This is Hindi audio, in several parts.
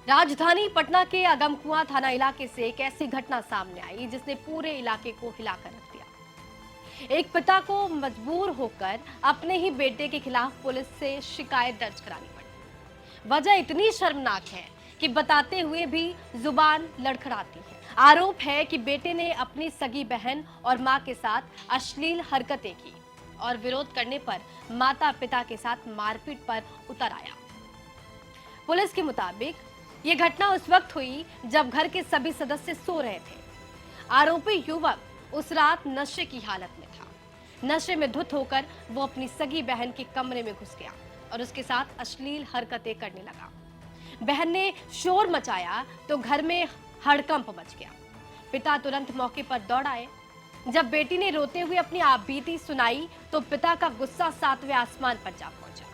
राजधानी पटना के अगमकुआं थाना इलाके से एक ऐसी घटना सामने आई जिसने पूरे इलाके को हिलाकर रख दिया। एक पिता को मजबूर होकर अपने ही बेटे के खिलाफ पुलिस से शिकायत दर्ज करानी पड़ी। वजह इतनी शर्मनाक है कि बताते हुए भी जुबान लड़खड़ाती है। आरोप है कि बेटे ने अपनी सगी बहन और मां के साथ अश्लील हरकतें की और विरोध करने पर माता पिता के साथ मारपीट पर उतर आया। पुलिस के मुताबिक ये घटना उस वक्त हुई जब घर के सभी सदस्य सो रहे थे। आरोपी युवक उस रात नशे की हालत में था। नशे में धुत होकर वो अपनी सगी बहन के कमरे में घुस गया और उसके साथ अश्लील हरकतें करने लगा। बहन ने शोर मचाया तो घर में हड़कंप मच गया। पिता तुरंत मौके पर दौड़ आए। जब बेटी ने रोते हुए अपनी आपबीती सुनाई तो पिता का गुस्सा 7वें आसमान पर जा पहुंचा।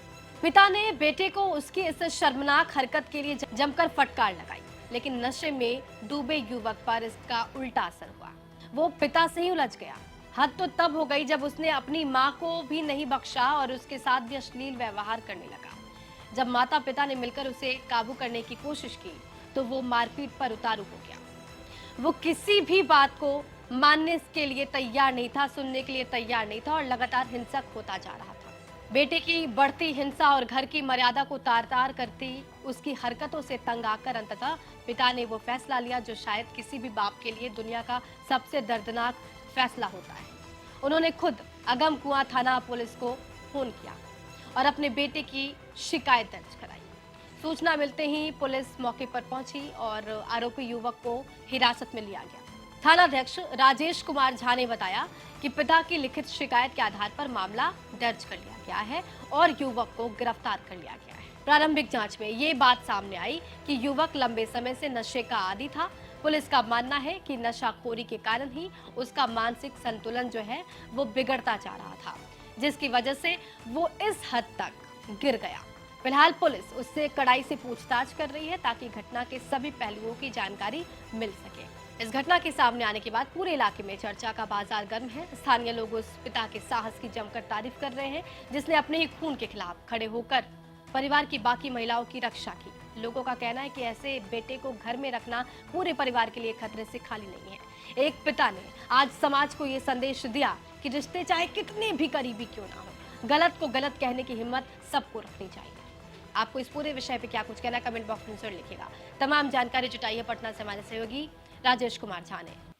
पिता ने बेटे को उसकी इस शर्मनाक हरकत के लिए जमकर फटकार लगाई, लेकिन नशे में डूबे युवक पर इसका उल्टा असर हुआ। वो पिता से ही उलझ गया। हद तो तब हो गई जब उसने अपनी मां को भी नहीं बख्शा और उसके साथ भी अश्लील व्यवहार करने लगा। जब माता पिता ने मिलकर उसे काबू करने की कोशिश की तो वो मारपीट पर उतारू हो गया। वो किसी भी बात को मानने के लिए तैयार नहीं था, सुनने के लिए तैयार नहीं था और लगातार हिंसक होता जा रहा था। बेटे की बढ़ती हिंसा और घर की मर्यादा को तार-तार करती उसकी हरकतों से तंग आकर अंततः पिता ने वो फैसला लिया जो शायद किसी भी बाप के लिए दुनिया का सबसे दर्दनाक फैसला होता है। उन्होंने खुद अगमकुआं थाना पुलिस को फोन किया और अपने बेटे की शिकायत दर्ज कराई। सूचना मिलते ही पुलिस मौके पर पहुंची और आरोपी युवक को हिरासत में लिया गया। थानाध्यक्ष राजेश कुमार झा ने बताया कि पिता की लिखित शिकायत के आधार पर मामला दर्ज कर लिया गया है और युवक को गिरफ्तार कर लिया गया है। प्रारंभिक जांच में ये बात सामने आई कि युवक लंबे समय से नशे का आदी था। पुलिस का मानना है कि नशाखोरी के कारण ही उसका मानसिक संतुलन जो है वो बिगड़ता जा रहा था, जिसकी वजह से वो इस हद तक गिर गया। फिलहाल पुलिस उससे कड़ाई से पूछताछ कर रही है ताकि घटना के सभी पहलुओं की जानकारी मिल सके। इस घटना के सामने आने के बाद पूरे इलाके में चर्चा का बाजार गर्म है। स्थानीय लोग उस पिता के साहस की जमकर तारीफ कर रहे हैं जिसने अपने ही खून के खिलाफ खड़े होकर परिवार की बाकी महिलाओं की रक्षा की। लोगों का कहना है कि ऐसे बेटे को घर में रखना पूरे परिवार के लिए खतरे से खाली नहीं है। एक पिता ने आज समाज को ये संदेश दिया कि रिश्ते चाहे कितने भी करीबी क्यों ना हो, गलत को गलत कहने की हिम्मत सबको रखनी चाहिए। आपको इस पूरे विषय पे क्या कुछ कहना है, कमेंट बॉक्स में जरूर लिखिएगा। तमाम जानकारी जुटाई है पटना से हमारे सहयोगी राजेश कुमार झा ने।